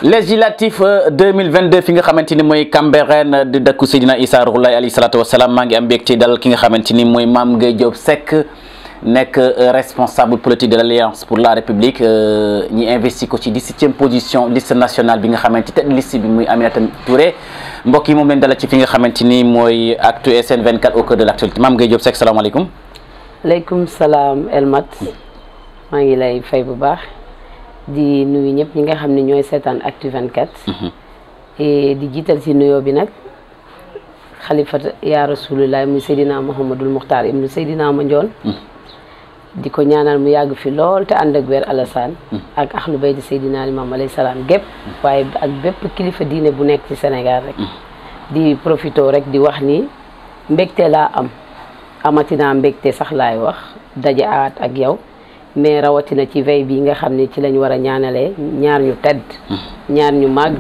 législatif 2022 fi nga xamante ni mooy Cambérène di dëkku Seydina Issa Rouhou Laye alayhi salaatu wasalaam maa ngi am mbégte dal ki nga xamante ni mooy Mame Gueye Diop Seck nekk responsable politique de l'Alliance pour la République ñi investi ko ci 17e position liste nationale bi nga xamante te liste bi muy Aminata Touré mbokk yi moom leen dalal ci fi nga xamante ni mooy Actu SN 24 au cœur de l'actualité Mame Gueye Diop Seck salaamaaleykum. aleykum salaam Elmat maa ngi lay fay bu baax di nuyu ñëpp ñi nga xam ne ñooy seetaan Actu 24 et di jiital si nuyoo bi nag xalifa yaa rasulullah muy Seydina Mouhamadul Muxtaar ibnu Seydina Mandione di ko ñaanal mu yàgg fi lool te ànd ak wér Alassane ak ahlu bayti Seydina Limaamu alayhi salaam gépp waaye ak bépp kilifa diine bu nekk ci Sénégal rek di profito rek di wax ni mbégte laa am amatina mbégte sax laay wax daje aat ak yow mais rawatina ci veille bi nga xam ne ci lañ war a ñaanalee ñaar ñu tedd ñaar ñu màgg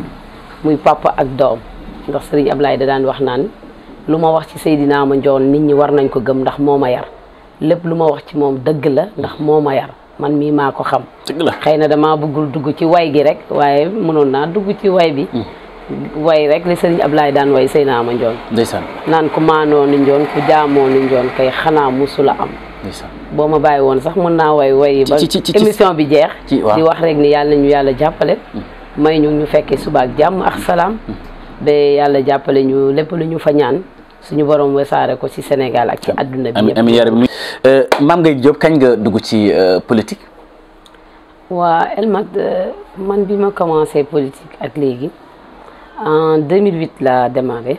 muy papa ak doom ndax Serigne Ablaye da daan wax naan lu ma wax ci Seydina Mandione nit ñi war nañ ko gëm ndax moo ma yar lépp lu ma wax ci moom dëgg la ndax moo ma yar man mii maa ko xam xëy na damaa bëggul dugg ci way gi rek waaye mënoon naa dugg ci way bi way rek li Serigne Ablaye daan way Seydina Mandione ndeysaan naan ku maanoo ni Ndione ku jaamoo ni Ndione kay xanaa musula am boo ma bàyyi woon sax mën naa way ba émission bi jeex di wax rek ni yàlla ñu yàlla jàppale may ñu fekkee suba ak jàmm ak salaam ba yàlla jàppale ñu lépp lu ñu fa ñaan suñu borom wesaare ko ci Sénégal ak ci àdduna bi yëpp. amiin yaa rabbi. Mame Gueye Diop kañ nga dugg ci politique. waa Elmat man bi ma commencé politique ak léegi en 2008 la démarré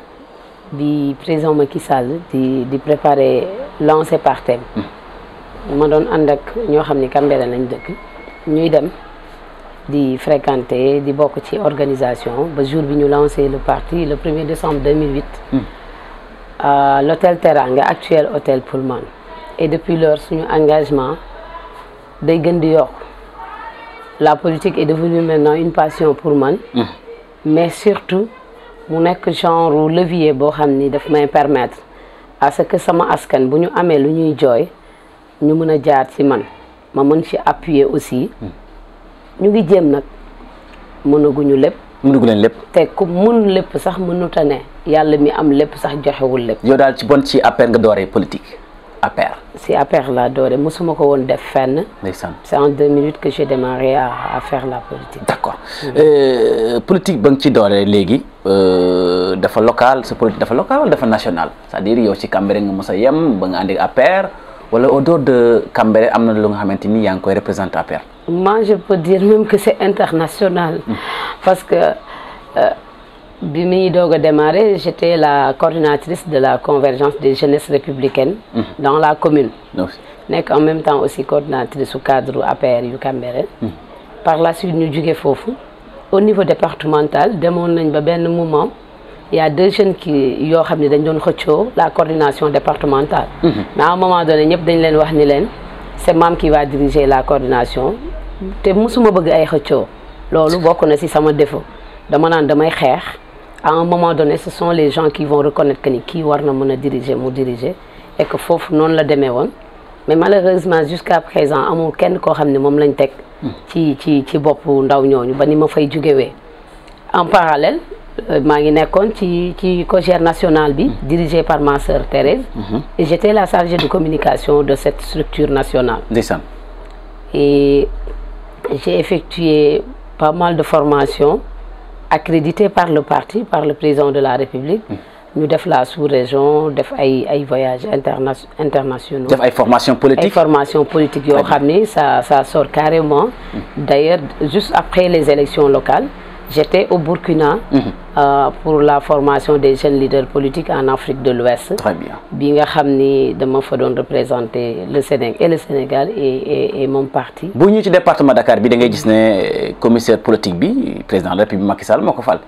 bi président Macky Sall di préparer lancer partem ma doon ànd ak ñoo xam ni Cambérène lañ dëkk ñuy dem di fréquenter di bokk ci organisation ba jour bi ñu lancé le parti le 1er décembre 2008 à l'hôtel Teranga actuel hôtel Pullman et depuis lors suñu engagement day gën di yokk la politique est devenue maintenant une passion pour man mais surtout mu nekk genre levier boo xam ni daf may permettre à ce que sama askan bu ñu amee lu ñuy jooy ñu mën a jaar ci man ma mën ci appuyer aussi ñu ngi jéem nag mënaguñu lépp mënagu leen lépp te ku mun lépp sax mënuta ne yàlla mi am lépp sax joxewul lépp yow daal ci bon ci APR nga dooree politique APR si APR laa doore mosuma ko woon def fenn ndeysaan c'est en 2008 que j'ai démarré à faire la politique d'accord politique ba nga ci dooree léegi dafa local sa politique dafa local wala dafa national c'est-à-dire yow ci Cambérène nga mos a yem ba nga ànd ak APR wala au dehors de Cambérène am na lu nga xamante ni yaa ngi koy représenter APR. moi je peux dire même que c'est international parce que bi muy doog a démarrer j'étais la coordinatrice de la convergence des jeunesses républicaines dans la commune nekk en même temps aussi coordinatrice su cadre APR yu Cambérène par la suite ñu jóge foofu au niveau départemental demoon nañ ba benn moment il y a deux jeunes yoo xam ne dañ doon xëccoo la coordination départementale mais à un moment donné ñëpp dañ leen wax ni leen c'est Mame qui va diriger la coordination te musuma bëgg ay xëccoo loolu bokk na ci sama défaut dama naan damay xeex à un moment donné ce sont les gens qui vont reconnaître que ni kii war na mën a diriger mu diriger et que foofu noonu la demee woon mais malheureusement jusqu'à présent amul kenn koo xam ne moom lañ teg ci boppu ndaw ñooñu ba ni ma fay jugewee en parallèle maa ngi nekkoon ci COJER national bi dirigé par ma sœur Thérèse et j'étais la chargée de communication de cette structure nationale ndeysaan et j'ai effectué pas mal de formations accréditées par le parti par le président de la République ñu def la sous-région def ay voyages internationaux def ay formations politiques yoo xam ni ça sort carrément d'ailleurs juste après les élections locales j'étais au Burkina pour la formation des jeunes leaders politiques en Afrique de l'Ouest. Très bien. bi nga xam ni dama fa doon représenter le Sénégal et mon parti. bu ñu ci département Dakar bi da ngay gis ne commissaire politique bi président de la République Macky Sall moo ko fal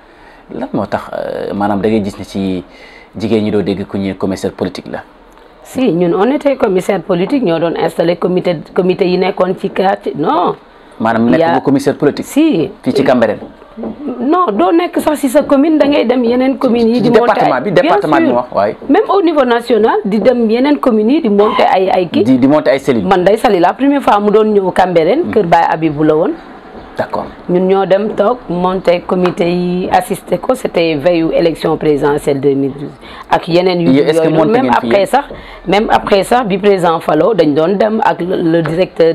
lan moo tax maanaam da ngay gis ne ci jigéen ñi doo dégg ku ñuy commissaire politique la. si ñun on était commissaire politique ñoo doon installé comité yi nekkoon ci quartier non. maanaam nekk nga commissaire politique. si fii ci Cambérène. non doo nekk sax si sa commune da ngay dem yeneen communes yi. di monter département bi wax waaye. même au niveau national di dem yeneen communes yi di monter ay kii. di monter ay cellules. man day sali la première fois mu doon ñëw Cambérène. kër Baye Abibou la woon. d'accord ñun ñoo dem toog monter comité yi assister ko c'était veille élection présidentielle 2012 ak yeneen yu yooyu même après sax bi président Fallo dañ doon dem ak le directeur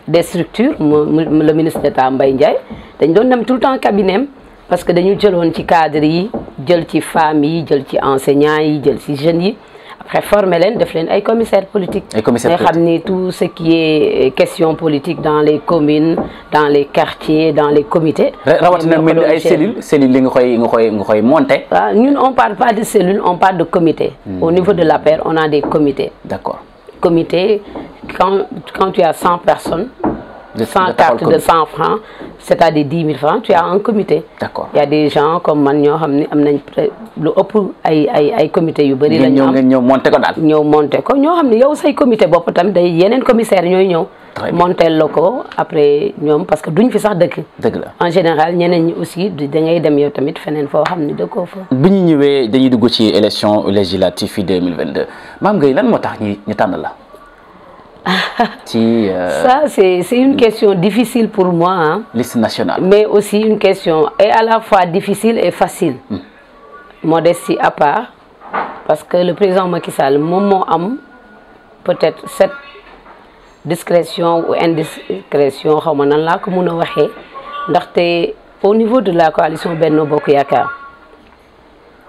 des structures le ministre d'État Mbaye Ndiaye dañ doon dem tout le temps cabinet parce que dañu jëloon ci cadre yi jël ci femmes yi jël ci enseignants yi jël ci jeunes yi après former leen def leen ay commissaires politiques nga xam ni tout ce qui est question politique dans les communes dans les quartiers dans les comités rawatina mel ay cellules li nga koy monter waaw ñun on parle pas de cellules on parle de comité au niveau de l'APR on a des comités d'accord comité quand tu as 100 personnes 100 cartes de 100 francs c'est-à-dire 10 000 francs tu as un comité d'accord il y a des gens comme man ñoo xam ne am nañ lu ëpp ay comité yu bëri la ñu am ñëw monter ko daal ñëw monter ko ñoo xam ne yow say comité bopp tamit day yeneen commissaire ñooy ñëw monter la ko après ñoom parce que duñ fi sax dëkk dëgg la en général ñeneen ñi aussi da ngay dem yow tamit feneen foo xam ne dëkkoo fa bi ñu ñëwee dañuy dugg ci élection législative yi 2022 Mame Gueye lan moo tax ñu tànn la ça c'est une question difficile pour moi hein. Liste nationale mais aussi une question et à la fois difficile et facile modestie à part parce que le président Macky Sall moom moo am peut-être cette discrétion ou indiscrétion xaw ma nan laa ko mën a waxee ndaxte au niveau de la coalition Benno Bokk Yaakaar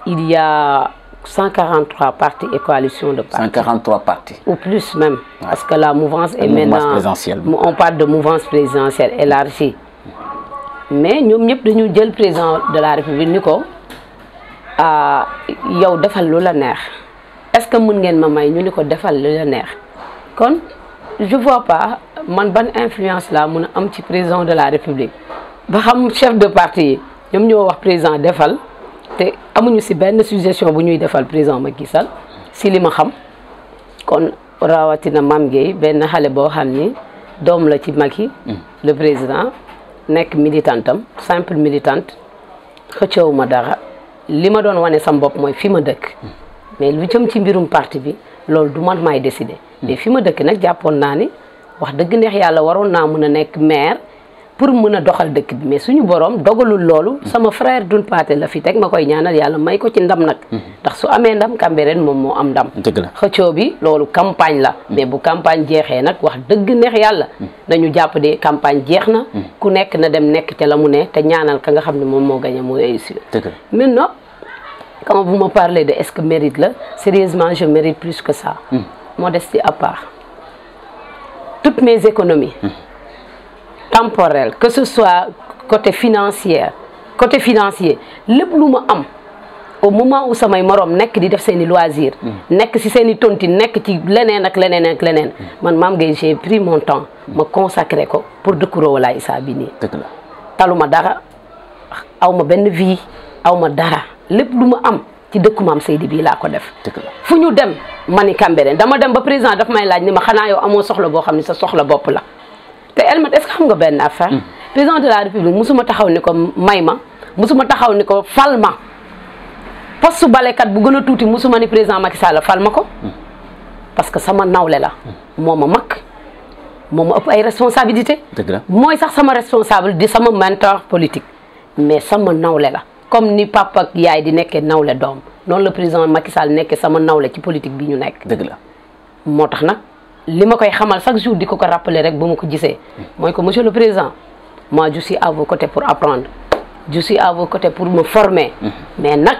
il y a 143 partis et coalitions de partis. 143 partis. Ou plus même. Ouais. Parce que la mouvance est maintenant... On parle de mouvance présidentielle élargie. Mais nous avons dit le président de la République, Nico, yow defal lu la neex. Est-ce que mën ngeen ma may ñu ni ko defal lu la neex? Kon je vois pas man ban influence la mën a am ci président de la République. Ba xam chef de parti ñoom ñoo wax président defal te amuñu ci benn suggestion bu ñuy defal président Macky Sall ci li ma xam. Kon rawatina Mame Gueye benn xale boo xam ni doom la ci Macky le président nekk militantam simple militante xëccëw ma dara li ma doon wane sam bopp mooy fi ma dëkk mais lu jëm ci mbirum parti bi loolu du man maay décider mais fi ma dëkk nag jàppoon naa ni wax dëgg neex yàlla waroon naa mën a nekk maire pour mën a doxal dëkk bi mais suñu borom dogalul loolu sama frère Doudou Pathé la fi teg ma koy ñaanal yàlla may ko ci ndam nag ndax su amee ndam Cambérène moom moo am ndam xëccoo bi loolu campagne la mais bu campagne jeexee nag wax dëgg neex yàlla nañu jàpp de campagne jeex na ku nekk na dem nekk te la mu ne te ñaanal ka nga xam ne moom moo gagné mu réussir maintenant quand vous me parlez de est-ce que mérite là, sérieusement, je mérite plus que ça. Modestie à part. Toutes mes économies temporelles, que ce soit côté financier, lépp lu ma am au moment où samay morom nekk di def seeni loisir, nekk ci seeni tonti, nekk ci leneen ak leneen ak leneen. Man Mame Gueye j'ai pris mon temps, ma consacré ko pour Decroix Walaay Issa bi nii. Taluma dara, awma benn vie, awma dara. Lépp lu ma am ci dëkku Mame Seydi bii laa ko def fu ñu dem mani Cambérène dama dem ba président daf may laaj ni ma xanaa yow amoo soxla boo xam ne sa soxla bopp la te Elmat est-ce que xam nga benn affaire président de la République musuma taxaw ni ko may ma musuma taxaw ni ko fal ma poste balekat bu gën a tuuti musuma ni président Macky Sall fal ma ko parce que sama nawle la moo ma mag moo ma ëpp ay responsabilité mooy sax sama responsable di sama mentor politique mais sama nawle la comme ni papa ak yaay di nekkee nawle doom noonu le président Macky Sall nekkee sama nawle ci politique bi ñu nekk. dëgg la moo tax nag li ma koy xamal chaque jour di ko rappeler rek bu ma ko gisee. mooy que monsieur le président moi je suis à vos côtés pour apprendre je suis à vos côtés pour me former. mais nag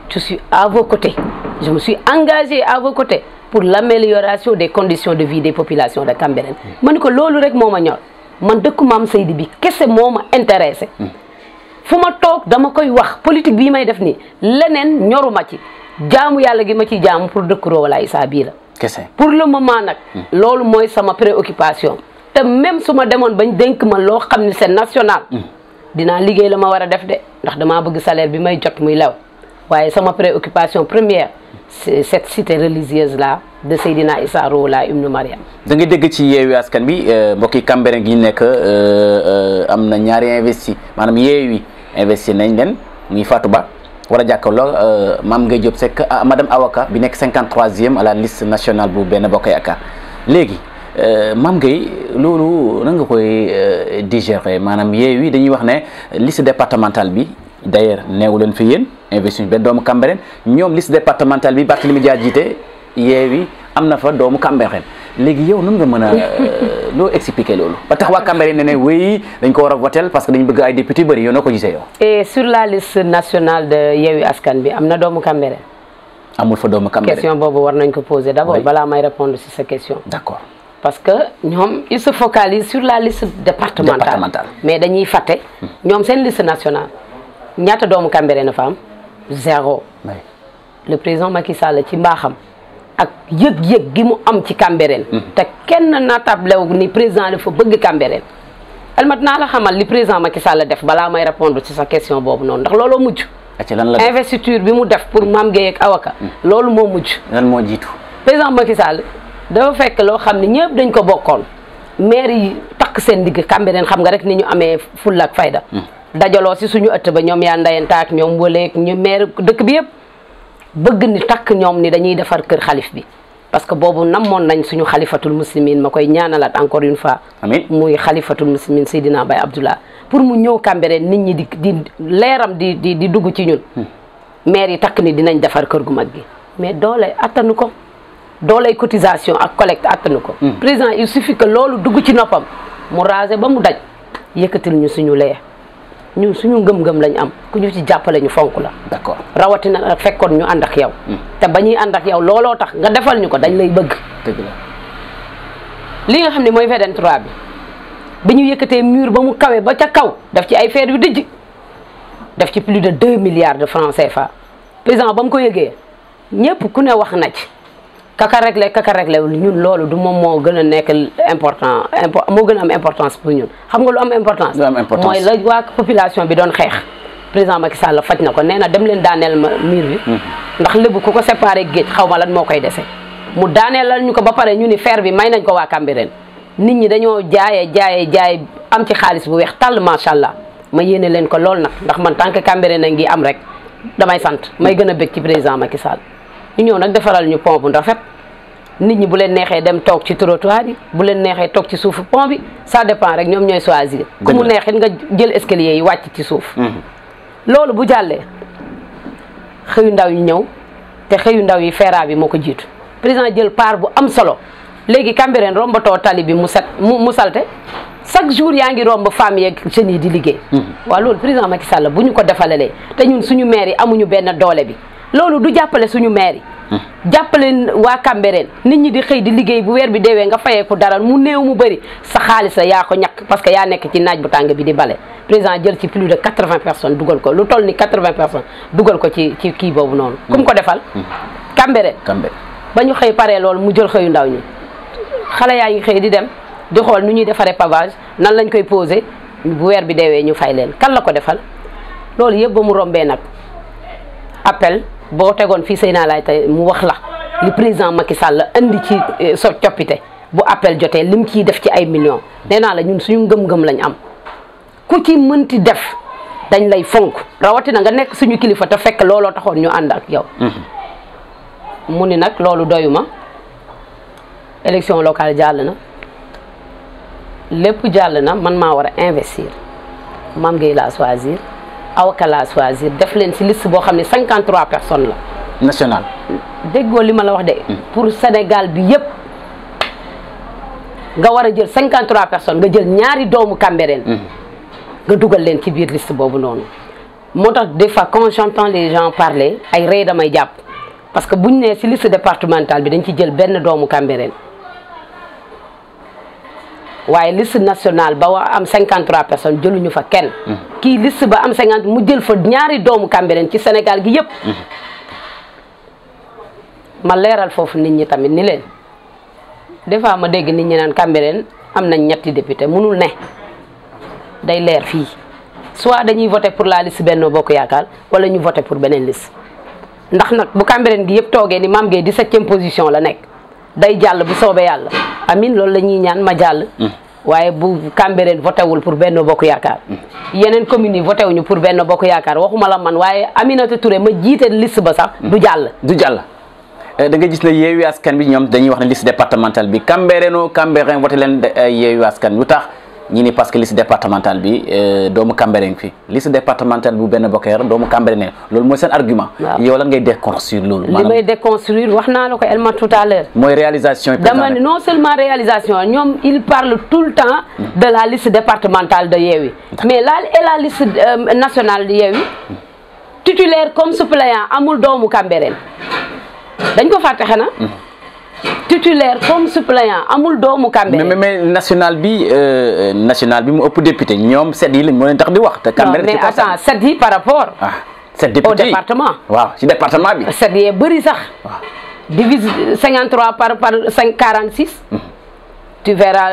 je suis à vos côtés je me suis engagé à vos côtés pour l'amélioration des conditions de vie des populations de Cambérène. ma ne ko loolu rek moo ma ñor man dëkku Mame Seydi bi kese moo ma intéressé. fu ma toog dama koy wax politique bii may def nii leneen ñoruma ci jaamu yàlla gi ma ciy jaamu pour Decroix Walaay Issa bii la. kese pour le moment nag. loolu mooy sama préoccupation. te même su ma demoon bañ dénk ma loo xam ne c'est national. dinaa liggéey la ma war a def de ndax damaa bëgg salaire bi may jot muy lew waaye sama préoccupation première c'est cette cité religieuse là de Seydina Issa Rouhou Laye Ibn Mariam. da nga dégg ci Yewwi Askan bi mbokki Cambérène gi nekk am na ñaari investi maanaam Yewwi investi nañ leen muy Fatou Ba war a jàkkaarloo Mame Gueye Diop Seck madame Awaka bi nekk 53e à la liste nationale bu Benno Bokk Yaakaar léegi Mame Gueye loolu nan nga koy digérer maanaam Yewwi dañuy wax ne liste départementale bi d'ailleurs neewu leen fi yéen investir benn doomu Cambérène ñoom liste départementale bi Barthélémy Dias jiite Yewwi am na fa doomu Cambérène léegi yow nan nga mën a loo expliquer loolu ba tax waa Cambérène ne oui dañ ko war a voter parce que dañ bëgg ay député bëri yow noo ko gisee yow. et sur la liste nationale de Yewwi Askan bi am na doomu Cambérène. amul fa doomu Cambérène question boobu war nañ ko poser d'abord balaa may répondre sur cette question. d'accord parce que ñoom ils se focalisent sur la liste départementale. mais dañuy fàtte ñoom seen liste nationale ñaata doomu Cambérène na fa am 0. le président Macky Sall ci mbaaxam ak yëg-yëg gi mu am ci Cambérène te kenn naatable ni président dafa bëgg Cambérène almat naa la xamal li président Macky Sall def balaa may répondre ci sa question boobu noonu ndax looloo mujj investiture bi mu def pour Mame Gueye ak Awaka loolu moo mujj lan moo jiitu président Macky Sall dafa fekk loo xam ne ñëpp dañ ko bokkoon maire yi takk seen digg Cambérène xam nga rek ni ñu amee fulla ak fayda dajaloo si suñu ëtt ba ñoom yaa ndayanta ak ñoom wëleeg ñu maire dëkk bi yëpp bëgg ni takk ñoom ni dañuy defar kër xalif bi parce que boobu namoon nañ suñu xalifatul muslimin ma koy ñaanalaat encore une fois amiin muy xalifatul muslimin Seydina Baye Abdoulaye pour mu ñëw Cambérène nit ñi di leeram di dugg ci ñun maire yi takk ni dinañ defar kër gu mag gi mais doole attanu ko dooley cotisation ak collecte attanu ko président il suffit que loolu dugg ci noppam mu raser ba mu daj yëkkatil ñu suñu lee ñun suñu ngëm-ngëm lañ am ku ñu ci jàppale ñu fonk la d'accord rawatina nag fekkoon ñu ànd ak yow te ba ñuy ànd ak yow looloo tax nga defal ñu ko dañ lay bëgg dëgg la li nga xam ne mooy VDN 3 bi ñu yëkkatee mur ba mu kawe ba ca kaw def ci ay feer yu dijj def ci plus de 2 milliards de francs CFA président ba mu ko yëgee ñëpp ku ne wax na ci kaka réglé ñun loolu du moom moo gën a nekk important moo gën a am importance pour ñun xam nga lu am importance mooy la waa population bi doon xeex président Macky Sall faj na ko nee na dem leen daaneel ma mur bi ndax lébu ku ko séparé géej xaw ma lan moo koy dese mu daaneelal ñu ko ba pare ñu ni fer bi may nañ ko waa Cambérène nit ñi dañoo jaay am ci xaalis bu weex tàll macha allah ma yéene leen ko lool nag ndax man tant que Cambérène a ngi am rek damay sant may gën a bëgg ci président Macky Sall ñu ñëw nag defaral ñu pont bu rafet nit ñi bu leen neexee dem toog ci trottoir yi bu leen neexee toog ci suufu pont bi ça dépend rek ñoom ñooy choisir ku mu neexit nga jël escalier yi wàcc ci suuf loolu bu jàllee xëyu ndaw yi ñëw te xëyu ndaw yi feera bi moo ko jiitu président jël part bu am solo léegi Cambérène rombatoo tali bi mu salte chaque jour yaa ngi romb femmes yeeg jeunes yi di liggéey waaw loolu président Macky Sall bu ñu ko defalalee te ñun suñu maire yi amuñu benn doole bi loolu du jàppale suñu maire yi jàppale waa Cambérène nit ñi di xëy di liggéey bu weer bi deewee nga fayee ko dara mu néew mu bëri sa xaalis la yaa ko ñàkk parce que yaa nekk ci naaj bu tàng bi di bale président jël ci plus de 80 personnes dugal ko lu toll ni 80 personnes dugal ko ci kii boobu noonu kum ko defal Cambérène ba ñu xëy paree loolu mu jël xëyu ndaw ñi xale yaa ngi xëy di dem di xool nu ñuy defaree pavage nan lañ koy posé bu weer bi deewee ñu fay leen kan la ko defal loolu yëpp ba mu rombee nag appel boo tegoon fii Seyna laay tey mu wax la li président Macky Sall andi ci coppite bu appel jotee lim ciy def ci ay millions nee naa la ñun suñu ngëm-ngëm lañ am ku ci mënti def dañ lay fonk rawatina nga nekk suñu kilifa te fekk looloo taxoon ñu ànd ak yow mu ni nag loolu doyuma élection locale jàll na lépp jàll na man maa war a investir Mame Gueye laa choisir Awaka laa choisir def leen ci liste boo xam ne 53 personnes la. national. déggoo li ma la wax de. pour Sénégal bi yëpp nga war a jël 53 personnes nga jël ñaari doomu Cambérène. nga dugal leen ci biir liste boobu noonu. moo tax des fois quand j'entends les gens parler ay rey damay jàpp parce que buñ nee ci liste départementale bi dañ ci jël benn doomu Cambérène. waaye liste nationale ba waa am 53 personnes jëluñu fa kenn. kii liste ba am 50 mu jël fa ñaari doomu Cambérène ci Sénégal gi yëpp. ma leeral foofu nit ñi tamit ni leen des fois ma dégg nit ñi naan Cambérène am nañ ñetti député mënul ne day leer fii soit dañuy voté pour la liste Benno Bokk Yaakaar wala ñu voté pour beneen liste. ndax nag bu Cambérène gi yëpp toogee ni Mame Gueye 17e position la nekk day jàll bu soobee yàlla. amin loolu la ñuy ñaan ma jàll waaye bu Cambérène voté wul pour Benno Bokk Yaakaar yeneen communes yi voté wuñu pour Benno Bokk Yaakaar waxuma la man waaye Aminata Touré ma jiite liste ba sax du jàll da nga gis ne Yewwi Askan bi ñoom dañuy wax ne liste départementale bi Cambérène voté leen Yewwi Askan lu tax ñi ni parce que liste départementale bi doomu Cambérène fi liste départementale bu benn bokk yaakaar doomu Cambérène loolu mooy seen argument. yow lan ngay déconstruire loolu. li may déconstruire wax naa la ko Elma tout à l'heure. mooy réalisation. dama ne non seulement réalisation ñoom il parle tout le temps de la liste départementale de Yewwi mais là et la liste nationale de Yewwi titulaire comme suppléant amul doomu Cambérène dañ ko fàtte xanaa. titulaire comme suppléant amul doomu Cambérène. mais national bi mu ëpp député ñoom 7 yi lañ moo leen tax di wax. te Cambérène mais attends 7 yi par rapport. 7 députés au département. waaw ci département bi. 7 yee bëri sax. divise 53 par 46. tu verras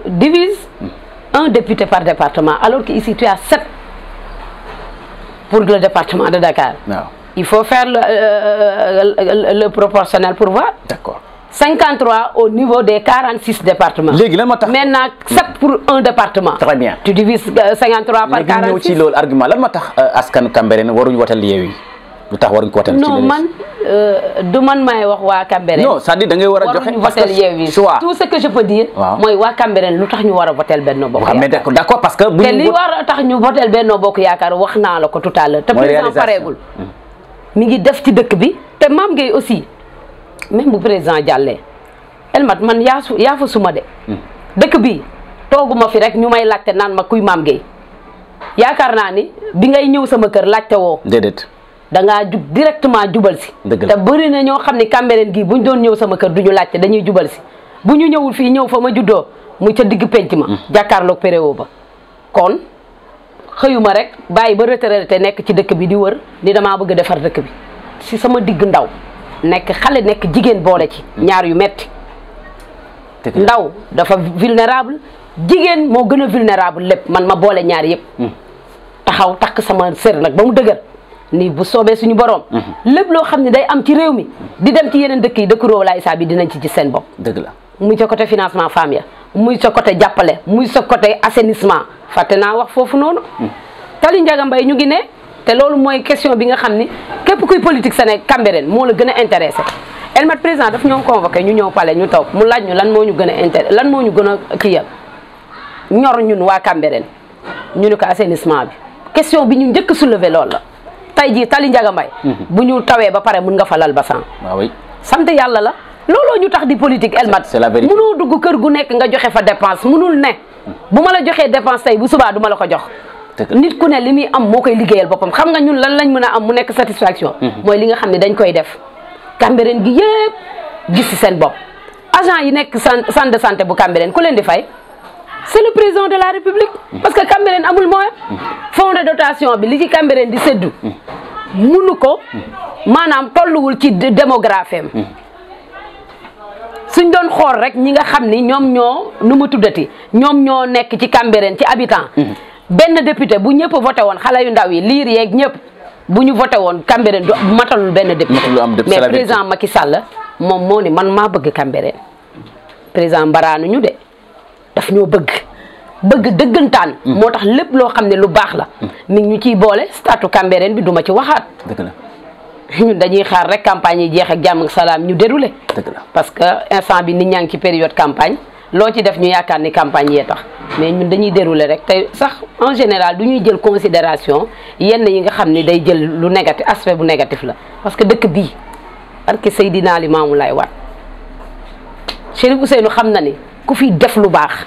divise un député par département alors que ici tu as 7 pour le département de Dakar. Il faut faire le proportionnel pour voir. D'accord. 53 au niveau des 46 départements. Maintenant, 7 pour un département. Très bien. Tu divises 53 par 46. Léegi argument lan moo tax askan Cambérène waruñu wotal Yewwi lu tax waruñu ko wotal. Non man du man may wax waa Cambérène. Non c'est-à-dire da ngay war a joxe parce que choix. Tout ce que je peux dire. mooy waa Cambérène lu tax ñu war a votel Benno Bokk Yaakaar. mais d'accord parce que. bu te li war a tax ñu votel Benno Bokk Yaakaar wax naa la ko tout à l'heure. te président pareegul. mi ngi def ci dëkk bi te Mame Gueye aussi même bu président jàllee Elmat man yaa fa suma de dëkk bi tooguma fi rek ñu may laajte naan ma kuy Mame Gueye yaakaar naa ni bi ngay ñëw sama kër laajte woo déedéet da ngaa jub directement jubal si te bëri na ñoo xam ne Cambérène gii buñ doon ñëw sama kër duñu laajte dañuy jubal si bu ñu ñëwul fii ñëw fa ma juddoo muy ca digg penc ma jàkkaarloog péréwo ba kon xëyuma rek bàyyi ba retraité nekk ci dëkk bi di wër ni damaa bëgg a defar dëkk bi si sama digg ndaw nekk xale nekk jigéen boole ci ñaar yu metti ndaw dafa vulnérable jigéen moo gën a vulnérable lépp man ma boole ñaar yëpp taxaw takk sama sër nag ba mu dëgër nii bu soobee suñu borom lépp loo xam ne day am ci réew mi di dem ci yeneen dëkk yi dëkk Rohila Issa bi dinañ ci gis seen bopp dëgg la muy sa côté financement femme ya muy sa côté jàppale muy sa côté assainissement fàtte naa wax foofu noonu Tali Ndiaga Mbaye ñu ngi ne te loolu mooy question bi nga xam ni képp kuy politique Sénégal Cambérène moo la gën a intéressé Elmat président daf ñoo convoqué ñu ñëw palais ñu toog mu laaj ñu lan moo ñu gën a intéressé lan moo ñu gën a kiyal ñor ñun waa Cambérène ñu ne ko assainissement bi question bi ñu njëkk soulever loolu la tey jii Tali Ndiaga Mbaye bu ñu tawee ba pare mun nga falal basan sant yàlla la looloo ñu tax di politique Elmat mënoo dugg kër gu nekk nga joxe fa dépense mënul ne bu ma la joxee dépense tey bu subaa du ma la ko jox nit ku ne li muy am moo koy liggéeyal boppam xam nga ñun lan lañ mën a am mu nekk satisfaction mooy li nga xam ne dañ koy def Cambérène gi yëpp gis ci seen bopp agent yi nekk centre de santé bu Cambérène ku leen di fay c'est le président de la République parce que Cambérène amul moyen fonds de dotation bi li ci Cambérène di séddu munu ko maanaam tolluwul ci démographie am suñ doon xool rek ñi nga xam ni ñoom ñoo nu mu tuddati ñoom ñoo nekk ci Cambérène ci habitant benn député bu ñëpp voté woon xale yu ndaw yi liir yeeg ñëpp bu ñu voté woon Cambérène du matalul benn député mais président Macky Sall moom moo ni man maa bëgg Cambérène président mbaraanu ñu de daf ñoo bëgg dëggantaan moo tax lépp loo xam ne lu baax la mi ngi ñu ciy boole statut Cambérène bi duma ci waxaat dëgg la ñun dañuy xaar rek campagne yi jeex ak jàmm ak salaam ñu déroulé parce que instant bi nit ñaa ngi ci période campagne loo ci def ñu yaakaar ni campagne yee tax mais ñun dañuy déroulé rek te sax en général du ñuy jël considération yenn yi nga xam ni day jël lu négatif aspect bu négatif la parce que dëkk bii parce que Seydina Limaamu Laay waat Chérif Ousseynou xam na ni ku fi def lu baax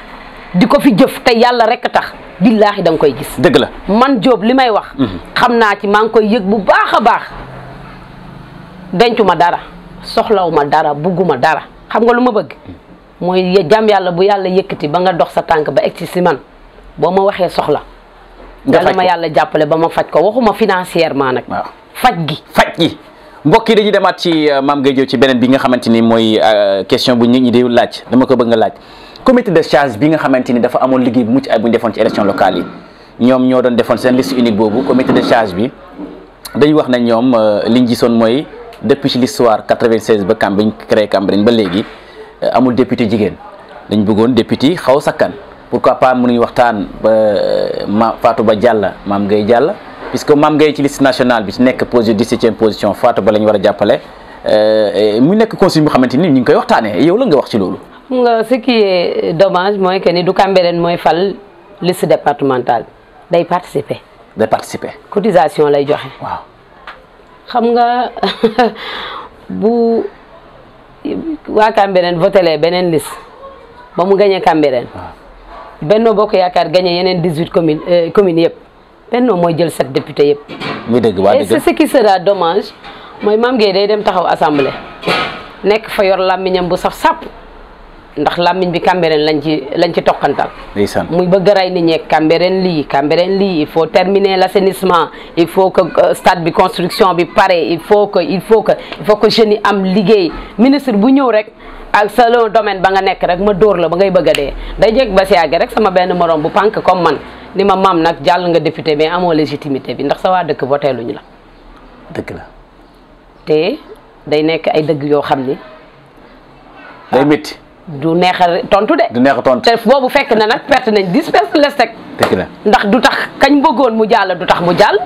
di ko fi jëf te yàlla rek a tax billaahi da nga koy gis dëgg la man Diop li may wax xam naa ci maa ngi koy yëg bu baax a baax dencuma dara soxlawuma dara bugguma dara xam nga lu ma bëgg mooy jàmm yàlla bu yàlla yëkkati ba nga dox sa tànk ba egsi si man boo ma waxee soxla yàlla ma yàlla jàppale ba ma faj ko waxuma financièrement nag faj gi mbokk yi dañuy demaat ci Mame Gueye Diop ci beneen bi nga xamante ni mooy question bu nit ñi di laaj dama ko bëgg nga laaj comité de charge bi nga xamante ni dafa amoon liggéey bu mucc ay bu ñu defoon ci élection locale yi ñoom ñoo doon defoon seen liste unique boobu comité de charge bi dañu wax na ñoom liñ gisoon mooy depuis ci l'histoire 96 ba bi ñu créé Cambérène ba léegi amul député jigéen dañ bëggoon député xaw sakkan pourquoi pas mënuñ waxtaan ba Fatou Ba Diallo Mame Gueye Diallo puisque Mame Gueye ci liste nationale bi ci nekk position 17e position Fatou Ba la ñu war a jàppale mu nekk consigne bu xamante ni ñu ngi koy waxtaanee yow la nga wax ci loolu. Ce qui est dommage mooy que ni du Cambérène mooy fal liste départementale day participer. day participer. cotisation lay joxe. waaw xam nga bu waa Cambérène votelee beneen liste ba mu gagné Cambérène. Benno Bokk Yaakaar gagné yeneen 18 communes yëpp Benno mooy jël 7 députés yëpp. muy dëgg waa dëgg. et c'est ce qui sera dommage mooy Mame Gueye day dem taxaw assemblée nekk fa yor làmmiñam bu saf sàpp ndax làmmiñ bi Cambérène lañ ci toqantal. ndeysaan muy bëgg a rey nit ñeeg Cambérène lii il faut terminer l'assainissement il faut que stade bi construction bi pare il faut que jeunes yi am liggéey ministre bu ñëw rek ak selon domaine ba nga nekk rek ma dóor la ba ngay bëgg a dee day jeg ba si yàgg rek sama benn morom bu pànk comme man ni ma maam nag jàll nga député mais amoo légitimité bi ndax sa waa dëkk voté luñu la. dëgg la. te day nekk ay dëgg yoo xam ni. day métti. du neex a tontu de. du neex a tontu te boobu fekk na nag perte nañ 10 perte les teg. dëgg la ndax du tax kañ bëggoon mu jàll du tax mu jàll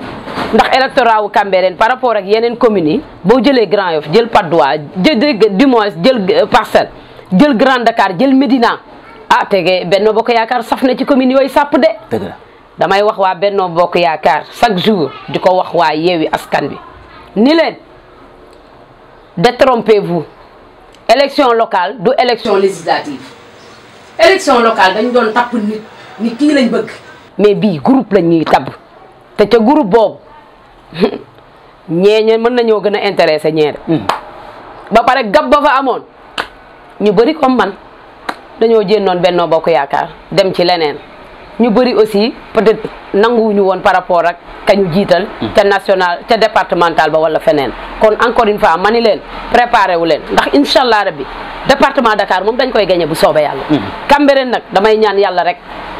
ndax électorat wu Cambérène par rapport ak yeneen communes yi boo jëlee Grand Yoff jël Patte d'Oie du moins jël Parcelles jël Grand Dakar jël Médina ah tege Benno Bokk Yaakaar saf na ci communes yooyu sàpp de. dëgg la damay wax waa Benno Bokk Yaakaar chaque jour di ko wax waa Yewwi Askan Wi ni leen détrompez-vous. élection locale du élection législative élection locale dañ doon tapp nit ni kii lañ bëgg mais bii groupe lañ ñuy tabb te ca groupe boobu ñeeñe mën nañoo gën a intéressé ñeere ba pare gab ba fa amoon ñu bëri comme man dañoo jénnoon Benno Bokk Yaakaar dem ci leneen ñu bëri aussi peut-être nanguwuñu woon par rapport ak kañu jiital ca national ca départemental ba wala feneen kon encore une fois ma ni leen préparé wu leen ndax incha allah rabbi département Dakar moom dañ koy gagné bu soobee yàlla. Cambérène nag damay ñaan yàlla rek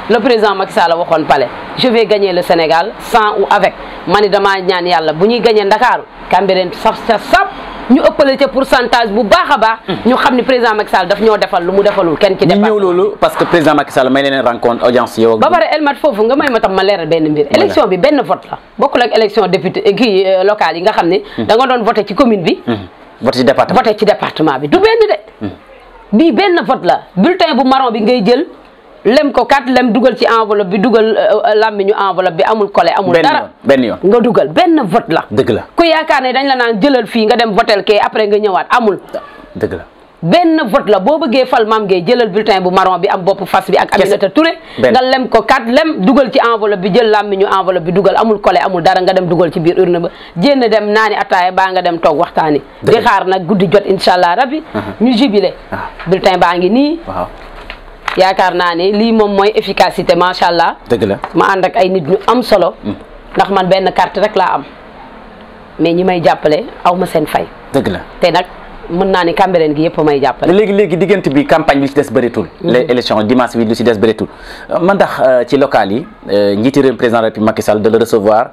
le président Macky Sall waxoon palais je vais gagner le Sénégal sans ou avec ma ni damaa ñaan yàlla bu ñuy gagné Dakar Cambérène saf sa sap ñu ëppale ca pourcentage bu baax a baax. ñu xam ni président Macky Sall daf ñoo defal lu mu defalul kenn ci département. ñu ñëw loolu parce que président Macky Sall may leen rencontre audience yow. ba pare Elmat foofu nga may ma tam ma leeral benn mbir. élection bi benn vote la bokkul ak élection député kii locale yi nga xam ne. da nga doon voté ci commune bi. voté ci département voté ci département bi du benn de. bii benn vote la bulletin bu marron bi ngay jël lem ko kat lem dugal ci enveloppe bi dugal làmmiñu enveloppe bi amul collé amul dara benn yoon nga dugal benn vote la. dëgg la ku yaakaar ne dañ la naan jëlal fii nga dem votel kee après nga ñëwaat amul. dëgg la benn vote la boo bëggee fal Mame Gueye jëlal bulletin bu marron bi am bopp fas bi ak Aminata Touré nga lem ko kat lem dugal ci enveloppe bi jël làmmiñu enveloppe bi dugal amul collé amul dara nga dem dugal ci biir urne ba jénn dem naani ataaya baa nga dem toog waxtaani di xaar nag guddi jot incha allah rabbi ñu jubilé bulletin baa ngi nii waaw yaakaar naa ne lii moom mooy efficacité macha allah dëgg la ma ànd ak ay nit ñu am solo ndax man benn carte rek laa am mais ñi may jàppale aw ma seen fay dëgg la te nag mën naa ni Cambérène gi yëpp may jàppale. léegi diggante bi campagne bi lu ci des bëreetul. les élections dimanche bi lu ci des bëreetul man ndax ci local yi njiiti réew président de la République Macky Sall de le recevoir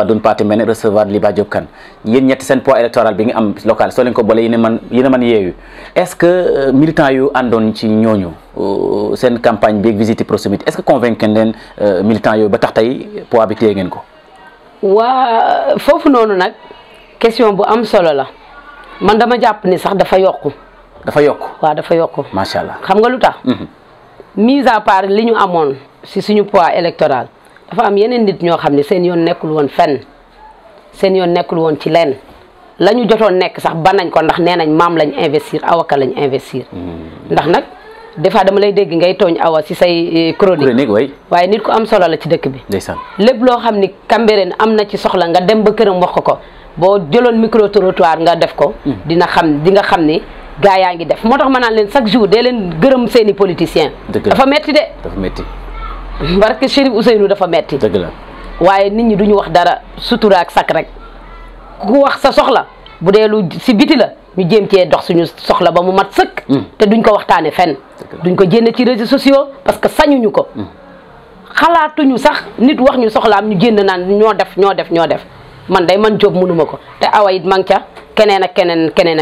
Doun Pathé Mbène recevoir Liba Diop Kane yéen ñetti seen poids électoral bi nga am local soo leen ko boole yéen a man yeeyu est-ce que militant yu àndoon ci ñooñu seen campagne bi visite proximité est-ce que convaincre leen militant yooyu ba tax tey poids bi téye ngeen ko. waa foofu noonu nag question bu am solo la. man dama jàpp ni sax dafa yokku. dafa yokku waaw dafa yokku. macha allah xam nga lu tax. mise à part li ñu amoon si suñu poids électoral dafa am yeneen nit ñoo xam ne seen yoon nekkul woon fenn seen yoon nekkul woon ci lenn la ñu jotoon nekk sax ba nañ ko ndax nee nañ maam lañ investir awaka lañ investir. ndax nag des fois dama lay dégg ngay tooñ awa si say chronique waaye nit ku am solo la ci dëkk bi. ndeysaan lépp loo xam ni Cambérène am na ci soxla nga dem ba këram wax ko. boo jëloon micro trottoir nga def ko di nga xam ni gaa yaa ngi def moo tax ma naan leen chaque jour dee leen gërëm seeni politiciens dafa metti de dafa metti parce que Chérif Ousseynou dafa metti dëgg la waaye nit ñi duñu wax dara sutura ak sak rek ku wax sa soxla bu dee lu si biti la ñu jéem cee dox suñu soxla ba mu mat sëkk te duñ ko waxtaane fenn duñ ko jénne ci réseaux sociaux parce que sañuñu ko xalaatuñu sax nit wax ñu soxlaam ñu jénn naan ñoo def man day man Jóob mënuma ko te awa it mang ca keneen ak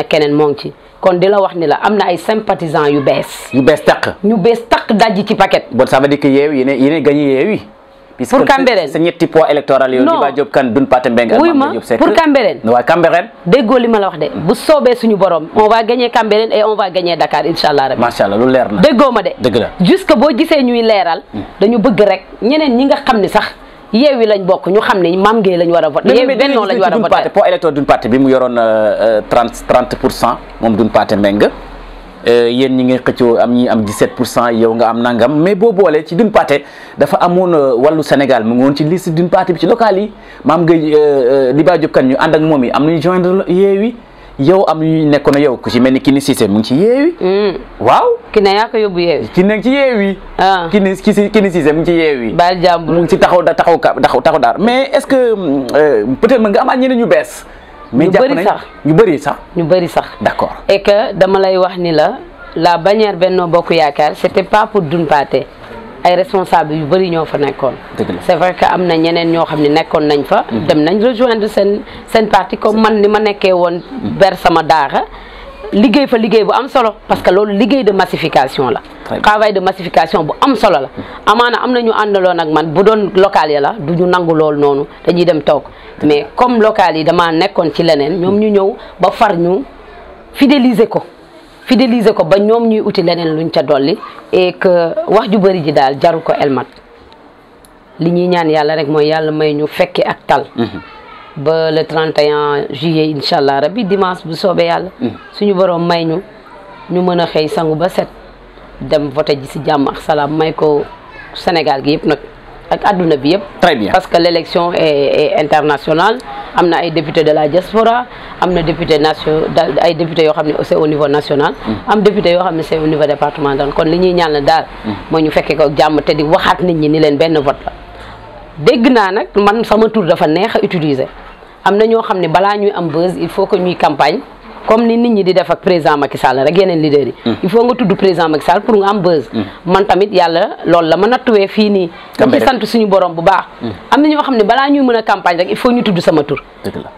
keneen moo ngi ci kon di la wax ni la am na ay sympathisants yu bees taq ñu bees taq dajji ci paquet bon ça veut dire que yeewi yéen gagné yeewi pour Cambérène sa ñetti poids électoral yow Liba Diop Kane Doune Pathé Mbengue ak Mame Gueye Diop Seck pour Cambérène waaw Cambérène déggoo li ma la wax de bu soobee suñu borom on va gagner Cambérène et on va gagner Dakar inshallah rabbi macha allah lu leer na déggoo ma de dëgg la jusque boo gisee ñuy leeral dañu bëgg rek ñeneen ñi nga xam ne sax Yewwi lañ bokk ñu xam ne Mame Gueye lañ war a voté Yewwi Benno lañ war a voté poids électoral Doune Pathé bi mu yoroon 30% moom Doune Pathé Mbengue yéen ñi ngi xëccoo am ñi am 17% yow nga am nangam mais boo boolee ci Doune Pathé dafa amoon wàllu Sénégal mu ngi woon ci liste Doune Pathé bi ci local yi Mame Gueye Liba Diop Kane ñu ànd ak moom yi am nañu joindre Yewwi yow am ñu nekkoon yow ku ci mel ni Kini Cissé mu ngi ci Yewwi waaw ki ne yaa ko yóbbu Yewwi ki nekk ci Yewwi Kini Cissé mu ngi ci Yewwi baal jàmbur mu ngi ci taxaw daar mais est-ce que peut-être mën nga amaat ñeneen ñu bees mais jàpp nañ ñu bëri sax d'accord et que dama lay wax ni la bannière Benno Bokk Yaakaar c'était pas pour Doune Pathé ay responsable yu bëri ñoo fa nekkoon c'est vrai que am na ñeneen ñoo xam ne nekkoon nañ fa dem nañ rejoindre seen parti comme man ni ma nekkee woon ber sama daara liggéey fa liggéey bu am solo parce que loolu liggéey de massification la travail de massification bu am solo la amaana am na ñu àndaloon ak man bu doon local ya la du ñu nangu loolu noonu dañuy dem toog mais comme local yi dama nekkoon ci leneen ñoom ñu ñëw ba far ñu fidéliser ko ba ñoom ñuy uti leneen luñ ca dolli et que wax ju bëri ji daal jaru ko elmat li ñuy ñaan yàlla rek mooy yàlla may ñu fekke ak tal ba le 31 juillet inshallah rabbi dimanche bu soobee yàlla suñu borom may ñu mën a xëy sangu ba set dem voté ji si jàmm ak salaam may ko Sénégal gi yëpp nag ak adduna bi yëpp. Très bien. Parce que l'élection est internationale am na ay députés de la diaspora am na député ay députés yoo xam ne c'est au niveau national. am député yoo xam ne c'est au niveau départemental kon li ñuy ñaan la daal. mooy ñu fekkee ko jàmm te di waxaat nit ñi ni leen benn vote la. dégg naa nag man sama tur dafa neex a utiliser am na ñoo xam ne balaa ñuy am buzz il faut que ñuy campagne comme ni nit ñi di def ak président Macky Sall rek yeneen leader yi. il faut nga tudd président Macky Sall pour nga am buzz. man tamit yàlla loolu la ma nattuwee fii nii. ci sant suñu borom bu baax. am na ñoo xam ne balaa ñuy mën a campagne rek il faut ñu tudd sama tur.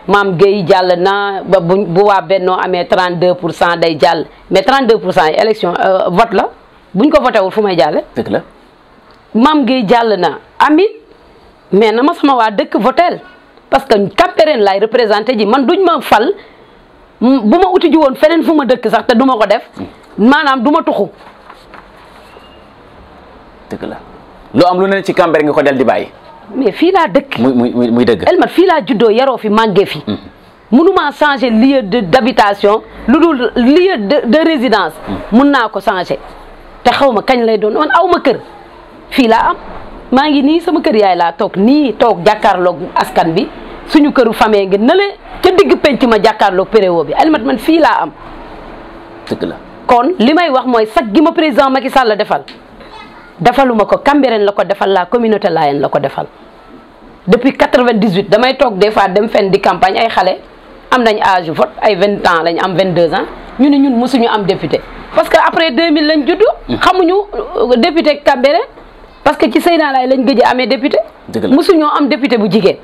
Mame Gueye jàll na ba bu waa Benno amee 32% day jàll mais 32% yi élection vote la buñ ko voté wul fu may jàlle. dëgg la Mame Gueye jàll na amit mais na ma sama waa dëkk votel parce que Cambérène laay représenté ji man duñ ma fal. bu ma uti ji woon feneen fu ma dëkk sax te du ma ko def maanaam du ma tuxu. dëgg la loo am lu ne ci Cambérène nga ko del di bàyyi. mais fii laa dëkk. muy dëgg. Elmat fii laa juddoo yaroo fi màggee fi. mënuma changer lieu d'habitation lu dul lieu de résidence. mun naa ko changer te xaw ma kañ lay doon man aw ma kër fii laa am maa ngi nii sama kër yaay laa toog nii toog jàkkaarloog askan bi suñu këru famille ngi na ca digg penc ma jàkkaarloog péréwo bi Elmat man fii laa am. dëgg la kon li may wax mooy sag gi ma président Macky Sall defal defaluma ko Cambérène la ko defal la communauté Layène la ko defal depuis 98 damay toog des fois dem fenn di campagne ay xale am nañ âge vote ay 20 ans lañ am 22 ans ñu ne ñun mosuñu am député parce que après 2000 lañ juddu. xamuñu député Cambérène parce que ci Seyna Laye lañ gëj a amee député. mosuñoo am député bu jigéen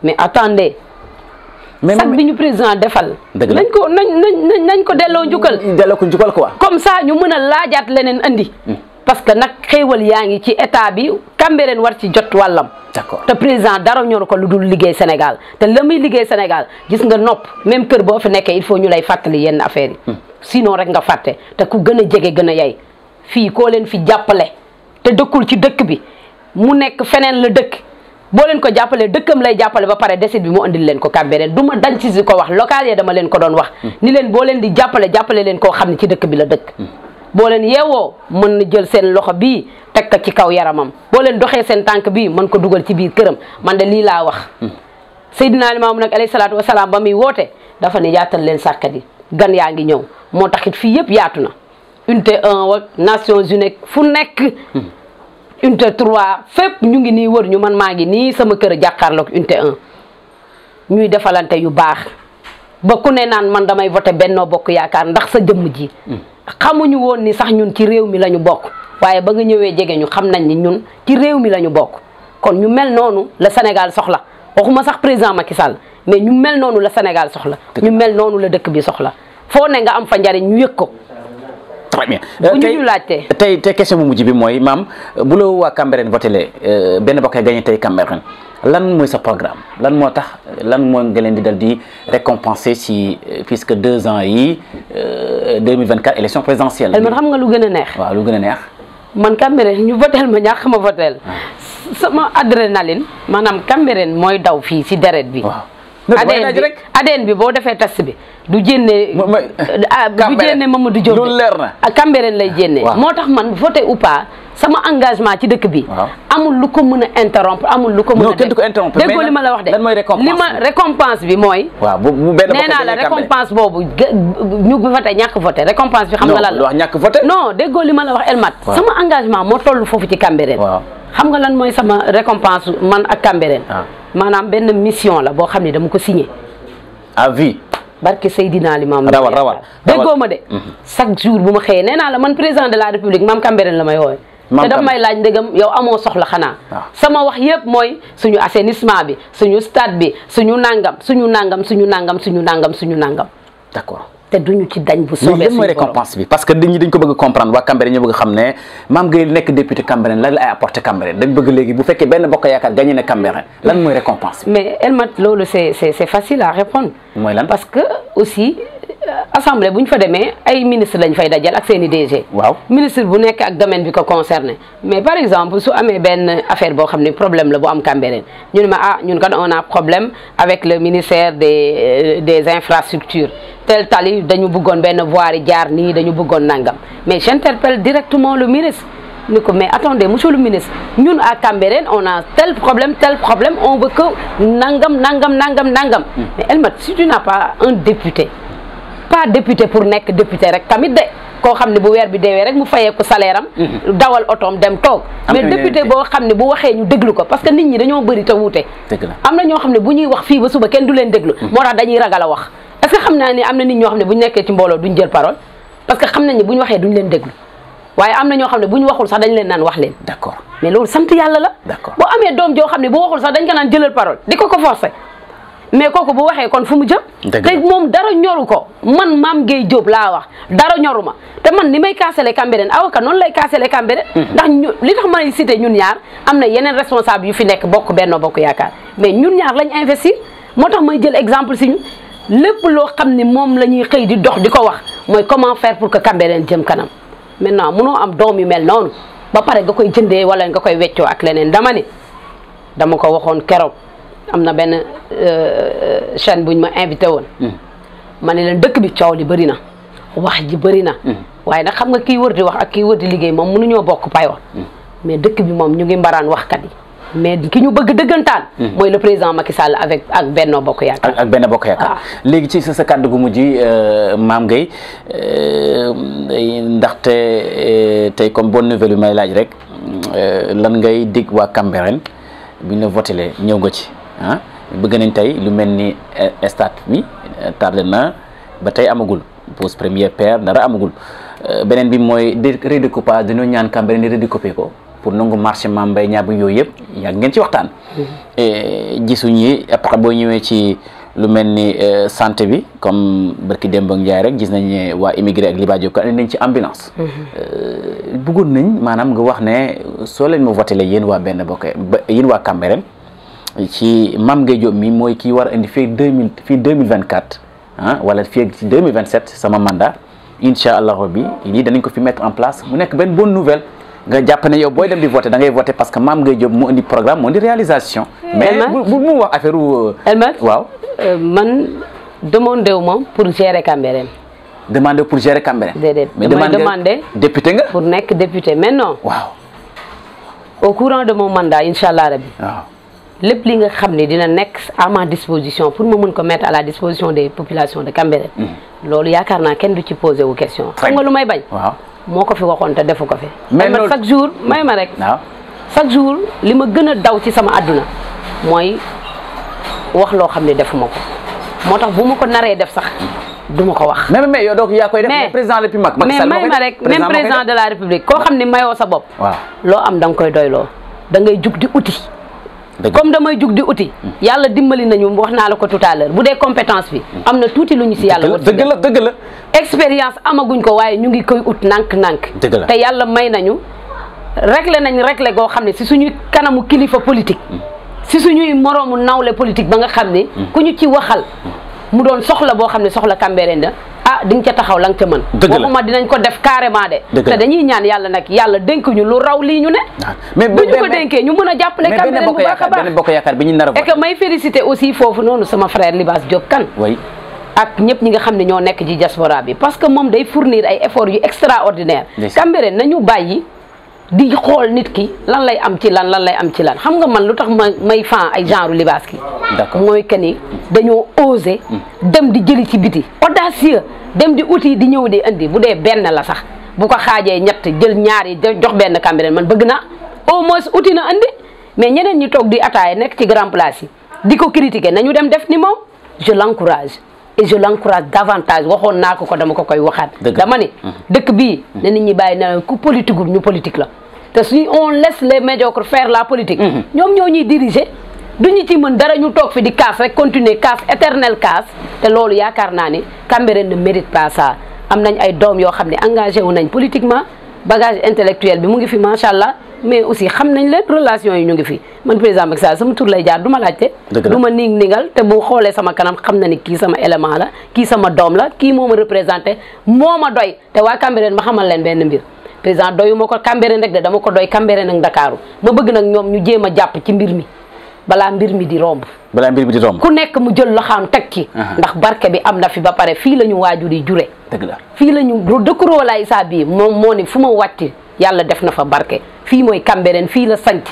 mais attendez. sag bi ñu président defal. nañ ko delloo njukkal. delloo ko njukkal quoi. comme ça ñu mën a laajaat leneen andi. parce que nag xéewal yaa ngi ci état bi Cambérène war ci jot wàllam. d'accord te président dara ñor ko lu dul liggéey Sénégal te la muy liggéey Sénégal gis nga nopp même kër boo fi nekkee il faut ñu lay fàttali yenn affaires yi. sinon rek nga fàtte te ku gën a jege gën a yey fii koo leen fi jàppale te dëkkul ci dëkk bi mu nekk feneen la dëkk. boo leen ko jàppalee dëkkam lay jàppale ba pare décide bi mu andil leen ko Cambérène du ma dañ ci si ko wax local yi dama leen ko doon wax ni leen boo leen di jàppale leen koo xam ne ci dëkk bi la dëkk boo leen yeewoo mën na jël seen loxo bii teg ko ci kaw yaramam boo leen doxee seen tànk bii mën ko dugal ci biir këram man de lii laa wax Seydina Limaamu nag alayhi salaatu wasalaam ba muy woote dafa ne yaatal leen sàkkat yi gan yaa ngi ñëw moo taxit fii yëpp yaatu na unité 1 wak Nations Unies fu nekk unité 3 fépp ñu ngi nii wër ñu man maa ngi nii sama kër jàkkaarloog unité 1 ñuy defalante yu baax ba ku ne naan man damay voté Benno Bokk Yaakaar ndax sa jëmm ji xamuñu woon ni sax ñun ci réew mi la ñu bokk waaye ba nga ñëwee jege ñu xam nañ ni ñun ci réew mi la ñu bokk kon ñu mel noonu la Sénégal soxla waxuma sax président Macky Sall mais ñu mel noonu la Sénégal soxla ñu mel noonu la dëkk bi soxla foo ne nga am fa njariñ ñu yëg ko très bien. bu ñu laajtee tey question bu mujj bi mooy maam bu la waa Cambérène voté benn bokk gagné tey Cambérène lan mooy sa programme lan moo tax lan moo nga leen di dal di récompenser si puisque 2 ans yi 2024 élection présidentielle. man xam nga lu gën a neex. waaw lu gën a neex. man Cambérène ñu votel ma ñàkk ma votel sama adrénaline maanaam Cambérène mooy daw fii si deret bi. ADN bi boo defee test bi du jénne du jénne Mamadou Diop lu leer na Cambérène lay jénne moo tax man voté ou pas sama engagement ci dëkk bi amul lu ko mën a interrompre amul lu ko mën a déggoo li ma la wax de li ma récompense bi mooy nee naa la récompense boobu ñu voté ñàkk voté récompense bi xam nga lan la ñàkk voté non déggoo li ma la wax Elmat sama engagement moo toll foofu ci Cambérène xam nga lan mooy sama récompense man ak Cambérène maanaam benn mission la boo xam ne dama ko signé à vie barke Seydina Limam rawal déggoo ma de chaque jour bu ma xëyee nee naa la man président de la république maam Cambérène la may woowe te daf may laaj ndegam yow amoo soxla xanaa sama wax yëpp mooy suñu assainissement bi suñu stade bi suñu nangam d'accord te duñu ci dañ bu soobee suñu mooy récompense bi parce que nit ñi dañ ko bëgg comprendre waa Cambérène ñu bëgg xam ne Mame Gueye nekk député Cambérène lan la ay apporté Cambérène dañ bëgg léegi bu fekkee benn bokk yaakaar gagné na Cambérène lan mooy récompense bi mais Elmat loolu c'est facile à répondre mooy lan parce que aussi assemblée bu ñu fa demee ay ministre lañ fay dajal ak seen i DG waaw ministre bu nekk ak domaine bi ko concerné mais par exemple su amee benn affaire boo xam ne problème la bu am Cambérène ñu ne ma ñun kan on a problème avec le ministère des infrastructures tel tali dañu bëggoon benn voirie jaar nii dañu bëggoon nangam mais j'interpelle directement le ministre ni ko mais attendez monsieur le ministre ñun à Cambérène on a tel problème on veut que nangam mais Elmat si tu n'as pas un député pas député pour nekk député rek tamit de koo xam ne bu weer bi deewee rek mu fayee ko salaire am dawal otoom dem toog mais député boo xam ne bu waxee ñu déglu ko parce que nit ñi dañoo bëri te wuute am na ñoo xam ne bu ñuy wax fii ba suba kenn du leen déglu moo tax dañuy ragal a wax est-ce que xam naa ni am na nit ñoo xam ne bu ñu nekkee ci mbooloo duñ jël parole parce que xam nañ ne bu ñu waxee duñ leen déglu waaye am na ñoo xam ne bu ñu waxul sax dañ leen naan wax leen d'accord mais loolu sant yàlla la boo amee doom joo xam ne bu waxul sax dañ ko naan jëlal parole di ko forcer mais kooku bu waxee kon fu mu jëm te moom dara ñoru ko man Mame Gueye Diop laa wax dara ñoru ma te man ni may kaasale Cambérène avocat noonu lay kaasale Cambérène ndax li tax may cité ñun ñaar am na yeneen responsable yu fi nekk bokk Benno Bokk Yaakaar mais ñun ñaar lañ investir moo tax may jël exemple si ñu lépp loo xam ne moom la ñuy xëy di dox di ko wax mooy comment faire pour que Cambérène jëm kanam maintenant munoo am doom yu mel noonu ba pare nga koy jëndee wala nga koy weccoo ak leneen dama ko waxoon keroog am na benn chaîne buñ ma invité woon ma ne leen dëkk bi coow li bëri na wax ji bëri na waaye nag xam nga kii wër di wax ak kii wër di liggéey moom mënuñoo bokk payoor mais dëkk bi moom ñu ngi mbaraan waxkat yi mais ki ñu bëgg dëggantaan mooy le président Macky Sall ak Benno Bokk Yaakaar ak Benno Bokk Yaakaar léegi ci sa kàddu gu mujj Mame Gueye ndaxte tey comme bonne nouvelle yu may laaj rek lan ngay dig waa Cambérène bi ñu la votelee ñëw nga ci bëgg nañ tey lu mel ni stade bi tardé na ba tey amagul pose première pierre dara amagul beneen bi mooy redécoupage dañoo ñaan Cambérène di redécouper ko pour nangu marché Mame Mbaye Niang yooyu yëpp yàgg ngeen ci waxtaan gisuñu après boo ñëwee ci lu mel ni santé bi comme barki Demba Ndiaye rek gis nañ ne waa immigré ak Liba Diop ka andi nañ ci ambulance bëggoon nañ maanaam nga wax ne soo leen ma votelee yéen waa benn bokk yéen waa Cambérène ci Mame Gueye Diop mi mooy kii war a indi fii 2024 wala fii ci 2027 sama mandat incha allah rabbi lii danañ ko fi mettre en place mu nekk benn bonne nouvelle nga jàpp ne yow booy dem di voter da ngay voter parce que Mame Gueye Diop mu indi programme mu indi réalisation. mais bu mu wax affaire waaw. man demandé wu ma pour gérer Cambérène. demandé pour gérer Cambérène. déedéet mais demandé député nga. pour nekk député mais non. waaw. au courant de mon mandat incha allah rabbi. waaw. lépp li nga xam ne dina nekk à ma disposition pour ma mën ko mettre à la disposition des populations de Cambérène. loolu yaakaar naa kenn du ci posé wu question. xam nga lu may bañ. waaw moo ko fi waxoon te defu ko fi. mais loolu chaque jour may ma rek. waaw chaque jour li ma gën a daw ci sama àdduna mooy wax loo xam ne defuma ko moo tax bu ma ko naree def sax du ma ko wax. mais yow donc yaa koy def. mais président de la République mais may ma rek même président de la République koo xam ne mayoo sa bopp. waaw loo am da nga koy doyloo da ngay jug di uti. comme damay jug di uti yàlla dimbali nañu wax naa la ko tout à l'heure bu dee compétence bi am na tuuti lu ñu si yàlla dëgg la expérience amaguñ ko waaye ñu ngi koy ut nànk te yàlla may nañu réglé goo xam ne si suñuy kanamu kilifa politique si suñuy moroomu nawle politique ba nga xam ne ku ñu ci waxal mu doon soxla boo xam ne soxla Cambérène da di nga ca taxaw la nga ca mën waxuma dinañ ko def carrément de te dañuy ñaan yàlla nag yàlla dénk ñu lu raw lii ñu ne mais bu ñu ko dénkee ñu mën a jàppale Cambérène bu baax a baax Bokk Yaakaar bi ñu nar a et que may féliciter aussi foofu noonu sama frère Libaas Diop Kane ak ñëpp ñi nga xam ne ñoo nekk ci diaspora bi parce que moom day fournir ay efforts yu extraordinaire Cambérène nañu bàyyi di xool nit ki lan lay am ci lan lay am ci lan xam nga man lu tax may fan ay genre Libaas ki mooy que ni dañoo osé dem di jëli ci biti audacieux dem di uti di ñëw di indi bu dee benn la sax bu ko xaajee ñett jël ñaar yi jox benn Cambérène man bëgg naa au moins uti na indi mais ñeneen ñi toog di ataaya nekk ci grand place yi di ko critiquer nañu dem def ni moom je l'encourage et je l'encourage davantage waxoon naa ko dama ko koy waxaat dama ni dëkk bii ne nit ñi bàyyi na ku politique ñu politique la te si on laisse les médiocres faire la politique ñoom ñoo ñuy diriger duñu ci mën dara ñu toog fi di casse rek continuer casse éternel casse te loolu yaakaar naa ni Cambérène ne mérite pas ça am nañ ay doom yoo xam ne engagé wu nañ politiquement bagage intellectuel bi mu ngi fi macha allah mais aussi xam nañ leen relation yi ñu ngi fi man président Macky Sall sama tur lay jaar du ma laajte du ma ningal te bu xoolee sama kanam xam na ni kii sama élément la kii sama doom la kii moo ma représenté moo ma doy te waa Cambérène ma xamal leen benn mbir président doyu ma ko Cambérène rek de dama ko doy Cambérène ak Ndakaaru ma bëgg nag ñoom ñu jéem a jàpp ci mbir mi balaa mbir mi di romb ku nekk mu jël loxaam teg ci ndax barke bi am na fi ba pare fii la ñu waajur yi jure fii la ñu dëkkuroo lay saa bii moom moo ni fu ma wàcc yàlla def na fa barke fii mooy Cambérène fii la sanc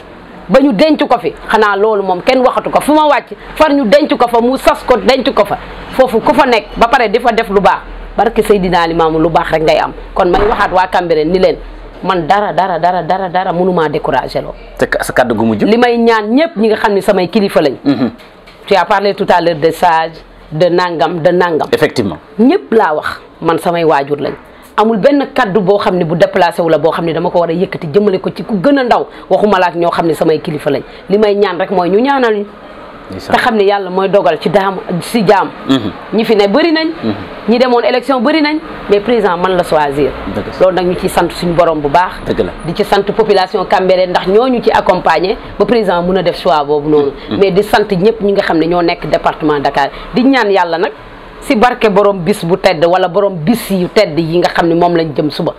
ba ñu denc ko fi xanaa loolu moom kenn waxatu ko fu ma wàcc far ñu denc ko fa mu sas ko denc ko fa foofu ku fa nekk ba pare di fa def lu baax barke Seydina Limaamu lu baax rek ngay am kon may waxaat waa Cambérène ni leen man dara mënumaa découragé loo te sa kàddu gu mujj li may ñaan ñëpp ñi nga xam ne samay kilifa lañ tu as parlé tout à l'heure de sage de nangam effectivement ñëpp laa wax man samay waajur lañ amul benn kaddu boo xam ne bu déplacé wu la boo xam ne dama ko war a yëkkati jëmale ko ci ku gën a ndaw waxuma la ak ñoo xam ne samay kilifa lañ li may ñaan rek mooy ñu ñaanal ñu te xam ne yàlla mooy dogal ci jaam ñi fi ne bëri nañ ñi demoon élection bëri nañ mais président man la choisir loolu nag ñu ci sant suñu borom bu baax di ci sant population Cambérène ndax ñooñu ci accompagner ba président mun a def choix boobu noonu mais di sant ñëpp ñi nga xam ne ñoo nekk département Dakar di ñaan yàlla nag si barke borom bis bu tedd wala borom bis yu tedd yi nga xam ne moom lañ jëm suba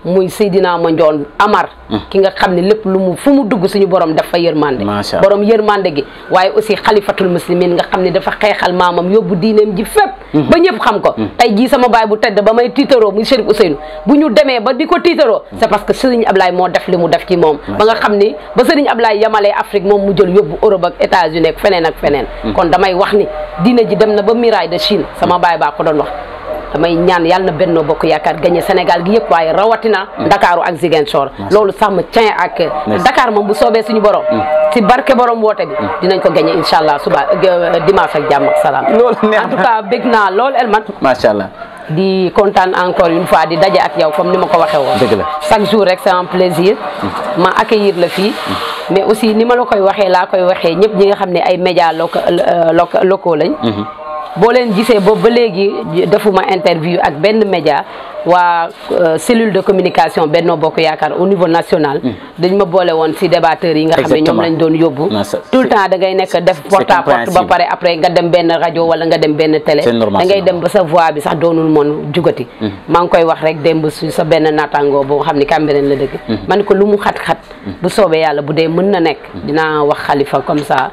muy Seydina Mandione Amar ki nga xam ne lépp lu mu fu mu dugg suñu borom def fa yërmande borom yërmande gi waaye aussi xalifatul muslimin nga xam ne dafa xeexal maamam yóbbu diineem ji fépp ba ñëpp xam ko tey jii sama baay bu tedd ba may tiitaroo muy Chérif Ousseynou bu ñu demee ba di ko tiitaroo c'est parce que Serigne Ablaye moo def li mu def ci moom ba nga xam ni ba Serigne Ablaye yamalee Afrique moom mu jël yóbbu Europe ak États-Unis ak feneen kon damay wax ni diine ji dem na ba muraille de Chine sama baay baa ko doon wax damay ñaan yàlla na Benno Bokk Yaakaar gagné Sénégal gi yëpp waaye rawatina Ndakaaru ak Ziguinchor loolu sax ma tien ak Dakar moom bu soobee suñu borom ci barke borom woote bi dinañ ko gagné incha allah suba dimanche ak jàmm ak salaam en tout cas bég naa lool Elmat macha allah di kontaan encore une fois di daje ak yow comme ni ma ko waxee woon dëgg la chaque jour rek c'est un plaisir ma accueillir la fii mais aussi ni ma la koy waxee laa koy waxee ñëpp ñi nga xam ne ay médias locaux lañ boo leen gisee boobu ba léegi defuma interview ak benn média waa cellule de communication Benno Bokk Yaakaar au niveau national dañ ma boole woon si débatteurs yi nga xam ne ñoom lañ doon yóbbu tout le temps da ngay nekk def porte à porte ba pare après nga dem benn rajo wala nga dem benn télé da ngay dem ba sa voix bi sax doonul moon jugati maa ngi koy wax rek démb su sa benn naataango boo xam ne Cambérène la dëkk man ko lu mu xat-xat bu soobee yàlla bu dee mën na nekk dinaa wax Khalifa comme ça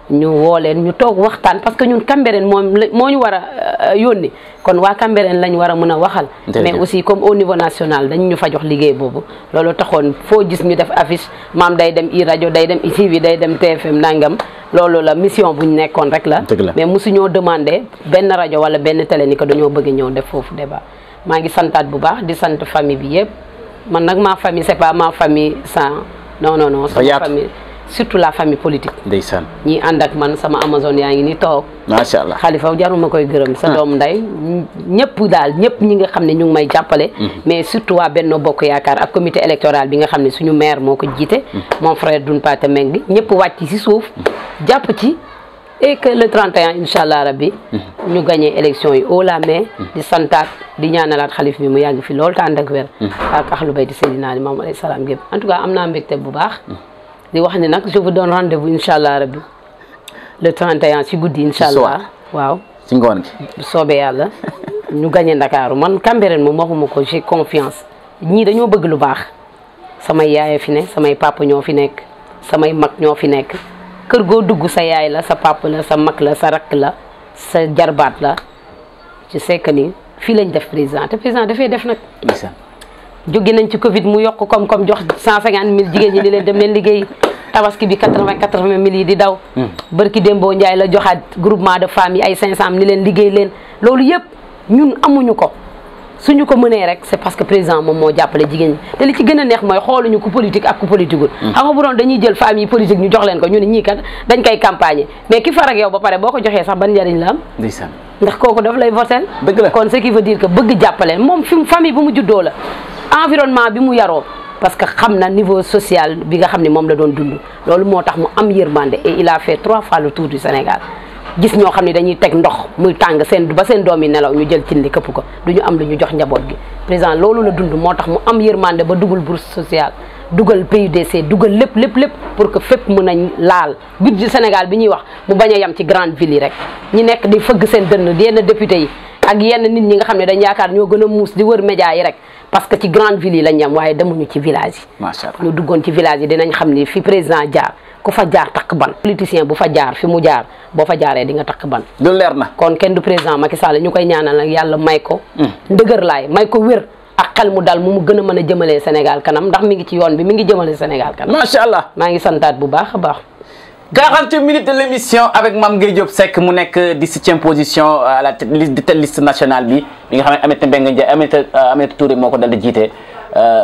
ñu woo leen ñu toog waxtaan parce que ñun Cambérène moo ñu war a yónni kon waa Cambérène lañ war a mën a waxal mais aussi comme au niveau national dañ ñu fa jox liggéey boobu loolu taxoon foo gis ñu def affiche maam day dem i rajo day dem ITV day dem TFM nangam loolu la mission bu ñu nekkoon rek la mais mosuñoo demandé benn rajo wala benn télé ni ko dañoo bëgg ñëw def foofu débat maa ngi santaat bu baax di sant famille bi yëpp man nag ma famille c'est pas ma famille sans non sama famille surtout la famille politique. ndeysaan ñi ànd ak man sama Amazone yaa ngi ni toog. macha allah Khalifa jaruma koy gërëm sa doom nday ñëpp daal ñëpp ñi nga xam ne ñu ngi may jàppale. mais surtout waa Benno Bokk Yaakaar ak comité électoral bi nga xam ne suñu maire moo ko jiite. mon frère Doun Pathé Mengue ñëpp wàcc ci suuf jàpp ci. et que le 31 incha allah rabbi ñu gagné élection yi au la mai di santaat di ñaanalaat xalif bi mu yàgg fi lool te ànd ak wér ak ahlu bayti Seydina Limaamu alayhi salaam gépp en tout cas am naa mbégte bu baax di wax ni nag je vous donne rendez-vous incha allah rabbi le 31 ci guddi incha allah waaw ci ngoon gi soobee yàlla ñu gagné Ndakaaru man Cambérène moom waxuma ko j'ai confiance ñii dañoo bëgg lu baax samay yaay fi ne samay papa ñoo fi nekk samay mag ñoo fi nekk kër goo dugg sa yaay la sa papa la sa mag la sa rakk la sa jarbaat la ci sais que ni fii lañ def président te président dafay def nag jóge nañ ci Covid mu yokk comme jox 150 000 jigéen ñi ni leen dem leen liggéey tabaski bi 80 000 yi di daw barki Dembo Ndiaye la joxaat groupement de femmes yi ay 500 ni leen liggéey leen loolu yëpp ñun amuñu ko suñu ko mënee rek c'est parce que président moom moo jàppale jigéen ñi te li ci gën a neex mooy xooluñu ku politique ak ku politiqueul xam nga bu doon dañuy jël famille politique ñu jox leen ko ñu ne ñii kat dañ koy campagne mais ki far ak yow ba pare boo ko joxee sax ban njariñ la am ndax kooku daf lay voter kon ce qui veut dire que bëgg jàppale moom fi famille bu mu juddoo la environnement bi mu yaroo parce que xam na niveau social bi nga xam ne moom la doon dund loolu moo tax mu am yërmande et il a fait 3 fois le tour du Sénégal gis ñoo xam ne dañuy teg ndox muy tàng ba seen doom yi nelaw ñu jël cin li këpp ko du ñu am lu ñu jox njaboot gi président loolu la dund moo tax mu am yërmande ba dugal bourse sociale dugal PUDC dugal lépp pour que fépp mën a laal budget Sénégal bi ñuy wax mu bañ a yem ci grande ville yi rek ñi nekk di fëgg seen dënn yenn député yi ak yenn nit ñi nga xam ne dañ yaakaar ñoo gën a muus di wër média yi rek parce que ci grande ville yi lañ yem waaye demuñu ci village yi macha allah ñu duggoon ci village yi dinañ xam ni fi président jaar ku fa jaar takk ban politicien bu fa jaar fi mu jaar boo fa jaaree di nga takk ban loolu leer na kon kenn du président Macky Sall ñu koy ñaanal nag yàlla may ko ndëgër laay may ko wér ak xel mu dal mu gën a mën a jëmalee Sénégal kanam ndax mi ngi ci yoon bi mi ngi jëmale Sénégal kanam macha allah maa ngi santaat bu baax a baax 40 minutes de l'émission avec Mame Gueye Diop Seck mu nekk 17e position à la tête liste nationale bi nga xam ne Aminata Mbengue Ndiaye Aminata Touré moo ko dal di jiite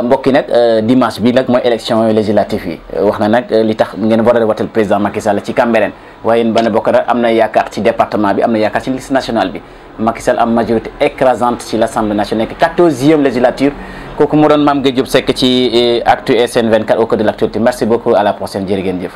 mbokk yi nag dimanche bi nag mooy élection législative yi wax na nag li tax ngeen war a watal président Macky Sall ci Cambérène waaye yéen Benno Bokk Yaakaar am na yaakaar ci département bi am na yaakaar ci liste nationale bi Macky Sall am majorité écrasante ci l'Assemblée nationale nekk 14e législature kooku moo doon Mame Gueye Diop Seck ci Actu SN 24 au cœur de l'actualité merci beaucoup à la prochaine jërë ngeen jëf